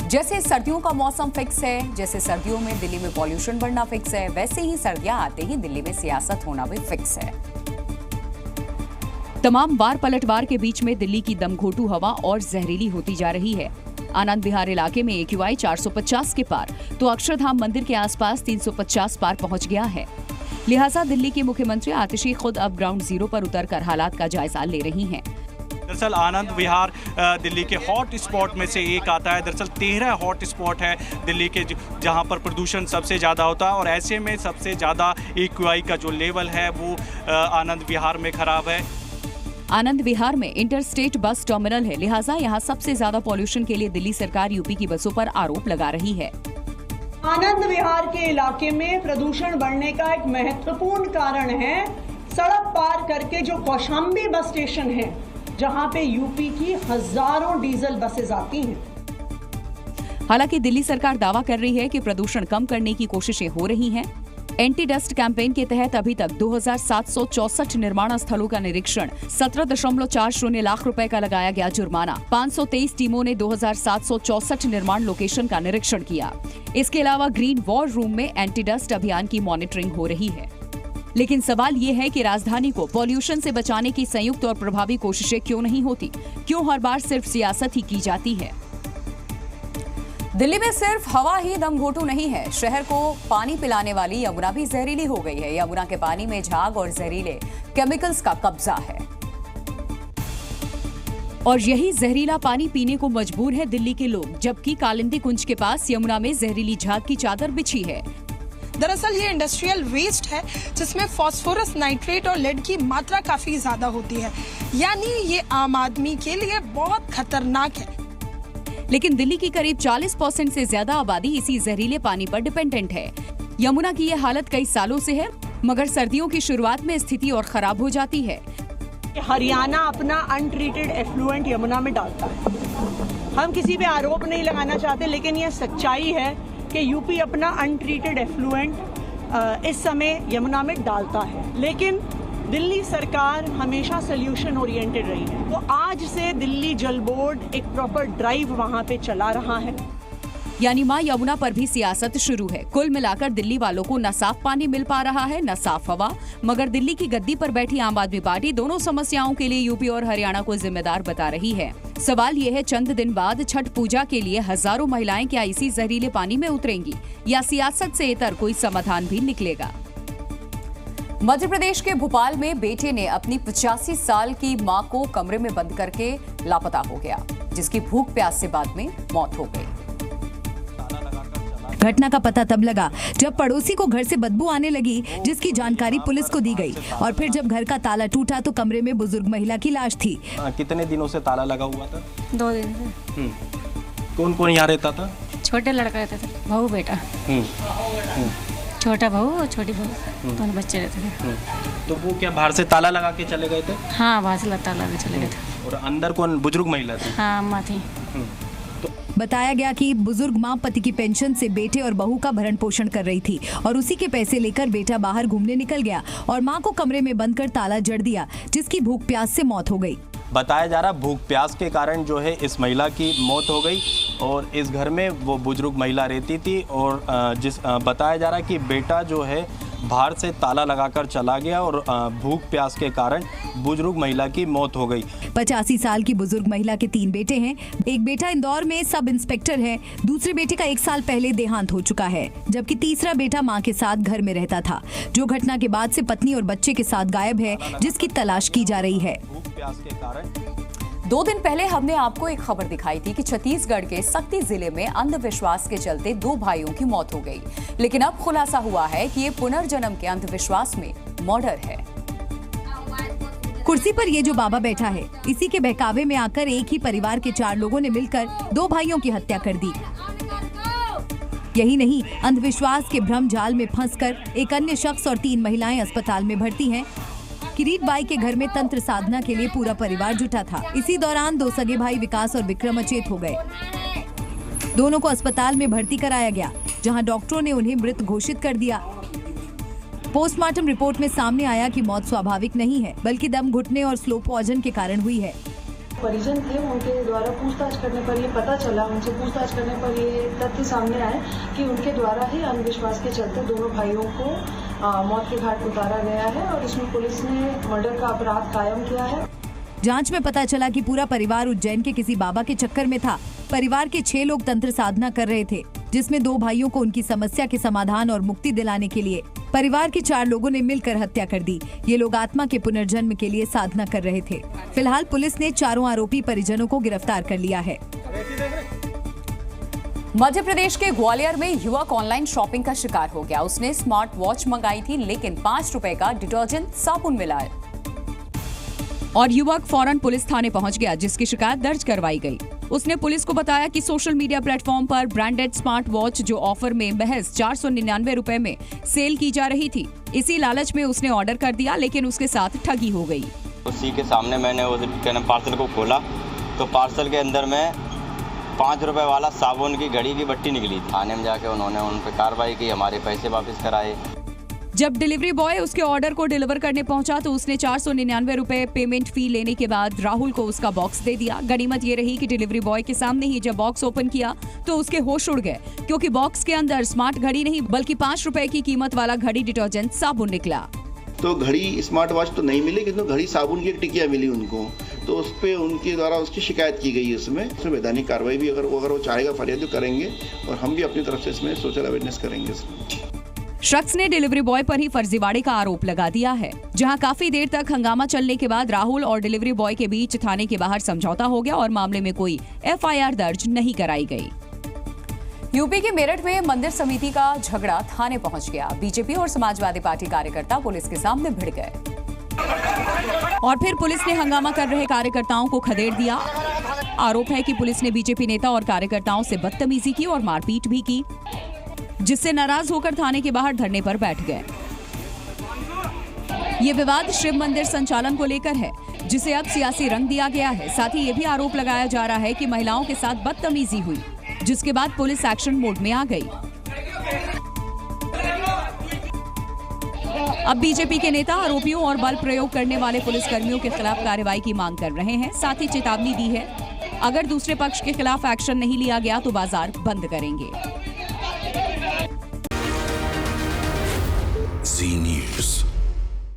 जैसे सर्दियों का मौसम फिक्स है, जैसे सर्दियों में दिल्ली में पॉल्यूशन बढ़ना फिक्स है, वैसे ही सर्दियां आते ही दिल्ली में सियासत होना भी फिक्स है। तमाम वार पलटवार के बीच में दिल्ली की दमघोटू हवा और जहरीली होती जा रही है। आनंद विहार इलाके में AQI 450 के पार तो अक्षरधाम मंदिर के आसपास 350 पार पहुंच गया है। लिहाजा दिल्ली के मुख्यमंत्री आतिशी खुद अब ग्राउंड जीरो पर उतरकर हालात का जायजा ले रही हैं। दरअसल आनंद विहार दिल्ली के हॉट स्पॉट में से एक आता है। दरअसल 13 हॉट स्पॉट है दिल्ली के जहां पर प्रदूषण सबसे ज़्यादा होता है और ऐसे में सबसे ज़्यादा AQI का जो लेवल है वो आनंद विहार में खराब है। आनंद विहार में इंटरस्टेट बस टर्मिनल है, लिहाजा यहाँ सबसे ज्यादा पॉल्यूशन के लिए दिल्ली सरकार यूपी की बसों पर आरोप लगा रही है। आनंद विहार के इलाके में प्रदूषण बढ़ने का एक महत्वपूर्ण कारण है सड़क पार करके जो कौशाम्बी बस स्टेशन है, जहां पे यूपी की हजारों डीजल बसेस आती हैं। हालांकि दिल्ली सरकार दावा कर रही है कि प्रदूषण कम करने की कोशिशें हो रही हैं। एंटी डस्ट कैंपेन के तहत अभी तक 2764 निर्माण स्थलों का निरीक्षण, 17.40 लाख रुपए का लगाया गया जुर्माना, 523 टीमों ने 2764 निर्माण लोकेशन का निरीक्षण किया। इसके अलावा ग्रीन वॉर रूम में एंटी डस्ट अभियान की मॉनिटरिंग हो रही है। लेकिन सवाल ये है कि राजधानी को पॉल्यूशन से बचाने की संयुक्त और प्रभावी कोशिशें क्यों नहीं होती? क्यों हर बार सिर्फ सियासत ही की जाती है? दिल्ली में सिर्फ हवा ही दमघोटू नहीं है, शहर को पानी पिलाने वाली यमुना भी जहरीली हो गई है। यमुना के पानी में झाग और जहरीले केमिकल्स का कब्जा है और यही जहरीला पानी पीने को मजबूर है दिल्ली के लोग, जबकि कालिंदी कुंज के पास यमुना में जहरीली झाग की चादर बिछी है। दरअसल ये इंडस्ट्रियल वेस्ट है जिसमें फास्फोरस, नाइट्रेट और लेड की मात्रा काफी ज्यादा होती है, यानी ये आम आदमी के लिए बहुत खतरनाक है। लेकिन दिल्ली की करीब 40% से ज्यादा आबादी इसी जहरीले पानी पर डिपेंडेंट है। यमुना की ये हालत कई सालों से है, मगर सर्दियों की शुरुआत में स्थिति और खराब हो जाती है। हरियाणा अपना अनट्रीटेड एफ्लुएंट यमुना में डालता है। हम किसी पे आरोप नहीं लगाना चाहते, लेकिन ये सच्चाई है कि यूपी अपना अनट्रीटेड एफ्लुएंट इस समय यमुना में डालता है। लेकिन दिल्ली सरकार हमेशा सोल्यूशन ओरिएंटेड रही है, तो आज से दिल्ली जल बोर्ड एक प्रॉपर ड्राइव वहां पे चला रहा है। यानी मां यमुना पर भी सियासत शुरू है। कुल मिलाकर दिल्ली वालों को न साफ पानी मिल पा रहा है, न साफ हवा, मगर दिल्ली की गद्दी पर बैठी आम आदमी पार्टी दोनों समस्याओं के लिए यूपी और हरियाणा को जिम्मेदार बता रही है। सवाल ये है, चंद दिन बाद छठ पूजा के लिए हजारों महिलाएं क्या इसी जहरीले पानी में उतरेंगी या सियासत से इतर कोई समाधान भी निकलेगा? मध्य प्रदेश के भोपाल में बेटे ने अपनी 85 साल की मां को कमरे में बंद करके लापता हो गया, जिसकी भूख प्यास से बाद में मौत हो गई। घटना का पता तब लगा जब पड़ोसी को घर से बदबू आने लगी, जिसकी जानकारी पुलिस को दी गई और फिर जब घर का ताला टूटा तो कमरे में बुजुर्ग महिला की लाश थी। कितने दिनों से ताला लगा हुआ था? 2 दिन से। कौन कौन यहाँ रहता था? छोटे लड़का रहता था, बहू बेटा। छोटा बहू और छोटी बहू, दोनों बच्चे रहते थे। तो वो क्या बाहर से ताला लगा के चले गए थे? हाँ, बाहर से ताला लगा के चले गए थे। और अंदर कौन, बुजुर्ग महिला थी? हाँ, अम्मा थी। बताया गया कि बुजुर्ग मां पति की पेंशन से बेटे और बहू का भरण पोषण कर रही थी और उसी के पैसे लेकर बेटा बाहर घूमने निकल गया और मां को कमरे में बंद कर ताला जड़ दिया, जिसकी भूख प्यास से मौत हो गई। बताया जा रहा भूख प्यास के कारण जो है इस महिला की मौत हो गई और इस घर में वो बुजुर्ग महिला रहती थी और बताया जा रहा कि बेटा जो है बाहर से ताला लगाकर चला गया और भूख प्यास के कारण बुजुर्ग महिला की मौत हो गई। 85 साल की बुजुर्ग महिला के 3 बेटे हैं। एक बेटा इंदौर में सब इंस्पेक्टर है, दूसरे बेटे का 1 साल पहले देहांत हो चुका है, जबकि तीसरा बेटा मां के साथ घर में रहता था, जो घटना के बाद से पत्नी और बच्चे के साथ गायब है, जिसकी तलाश की जा रही है। भूख प्यास के कारण 2 दिन पहले हमने आपको एक खबर दिखाई थी कि छत्तीसगढ़ के सक्ती जिले में अंधविश्वास के चलते 2 भाइयों की मौत हो गई, लेकिन अब खुलासा हुआ है कि ये पुनर्जन्म के अंधविश्वास में मर्डर है। कुर्सी पर ये जो बाबा बैठा है, इसी के बहकावे में आकर एक ही परिवार के 4 लोगों ने मिलकर 2 भाइयों की हत्या कर दी। यही नहीं, अंधविश्वास के भ्रम जाल में फंसकर एक अन्य शख्स और 3 महिलाएं अस्पताल में भर्ती हैं। किरीट बाई के घर में तंत्र साधना के लिए पूरा परिवार जुटा था। इसी दौरान 2 सगे भाई विकास और विक्रम अचेत हो गए। दोनों को अस्पताल में भर्ती कराया गया, जहां डॉक्टरों ने उन्हें मृत घोषित कर दिया। पोस्टमार्टम रिपोर्ट में सामने आया कि मौत स्वाभाविक नहीं है, बल्कि दम घुटने और स्लो पॉइजन के कारण हुई है। परिजन थे, उनके द्वारा पूछताछ करने पर ये पता चला, उनसे पूछताछ करने पर ये तथ्य सामने आए कि उनके द्वारा ही अंधविश्वास के चलते दोनों भाइयों को मौत के घाट उतारा गया है और इसमें पुलिस ने मर्डर का अपराध कायम किया है। जांच में पता चला कि पूरा परिवार उज्जैन के किसी बाबा के चक्कर में था। परिवार के 6 लोग तंत्र साधना कर रहे थे, जिसमें 2 भाइयों को उनकी समस्या के समाधान और मुक्ति दिलाने के लिए परिवार के 4 लोगों ने मिलकर हत्या कर दी। ये लोग आत्मा के पुनर्जन्म के लिए साधना कर रहे थे। फिलहाल पुलिस ने चारों आरोपी परिजनों को गिरफ्तार कर लिया है। मध्य प्रदेश के ग्वालियर में युवक ऑनलाइन शॉपिंग का शिकार हो गया। उसने स्मार्ट वॉच मंगाई थी, लेकिन 5 रुपए का डिटर्जेंट साबुन मिला है और युवक फौरन पुलिस थाने पहुंच गया, जिसकी शिकायत दर्ज करवाई गई। उसने पुलिस को बताया कि सोशल मीडिया प्लेटफॉर्म पर ब्रांडेड स्मार्ट वॉच जो ऑफर में महज 499 रुपए में सेल की जा रही थी, इसी लालच में उसने ऑर्डर कर दिया, लेकिन उसके साथ ठगी हो गई। उसी के सामने मैंने वो पार्सल को खोला तो पार्सल के अंदर में 5 रुपए वाला साबुन की घड़ी की बट्टी निकली। थाने में जाके उन्होंने उन पर कार्रवाई की, हमारे पैसे वापस कराए। जब डिलीवरी बॉय उसके ऑर्डर को डिलीवर करने पहुंचा तो उसने 499 रुपए पेमेंट फी लेने के बाद राहुल को उसका बॉक्स दे दिया। गनीमत ये रही कि डिलीवरी बॉय के सामने ही जब बॉक्स ओपन किया तो उसके होश उड़ गए, क्योंकि बॉक्स के अंदर स्मार्ट घड़ी नहीं बल्कि 5 रुपए की कीमत वाला घड़ी डिटर्जेंट साबुन निकला। तो घड़ी स्मार्ट वॉच तो नहीं मिली, किंतु घड़ी साबुन की एक टिकिया मिली उनको, तो उस पर उनके द्वारा उसकी शिकायत की गई। उसमें वैधानिक कार्रवाई भी अगर वो चाहेगा फरियाद तो करेंगे और हम भी अपनी तरफ से इसमें सोशल अवेयरनेस करेंगे। शख्स ने डिलीवरी बॉय पर ही फर्जीवाड़े का आरोप लगा दिया है। जहां काफी देर तक हंगामा चलने के बाद राहुल और डिलीवरी बॉय के बीच थाने के बाहर समझौता हो गया और मामले में कोई FIR दर्ज नहीं कराई गई। यूपी के मेरठ में मंदिर समिति का झगड़ा थाने पहुंच गया। बीजेपी और समाजवादी पार्टी कार्यकर्ता पुलिस के सामने भिड़ गए और फिर पुलिस ने हंगामा कर रहे कार्यकर्ताओं को खदेड़ दिया। आरोप है कि पुलिस ने बीजेपी नेता और कार्यकर्ताओं से बदतमीजी की और मारपीट भी की, जिससे नाराज होकर थाने के बाहर धरने पर बैठ गए। ये विवाद शिव मंदिर संचालन को लेकर है, जिसे अब सियासी रंग दिया गया है। साथ ही ये भी आरोप लगाया जा रहा है कि महिलाओं के साथ बदतमीजी हुई, जिसके बाद पुलिस एक्शन मोड में आ गई। अब बीजेपी के नेता आरोपियों और बल प्रयोग करने वाले पुलिसकर्मियों के खिलाफ कार्रवाई की मांग कर रहे हैं। साथ ही चेतावनी दी है, अगर दूसरे पक्ष के खिलाफ एक्शन नहीं लिया गया तो बाजार बंद करेंगे। Zee News।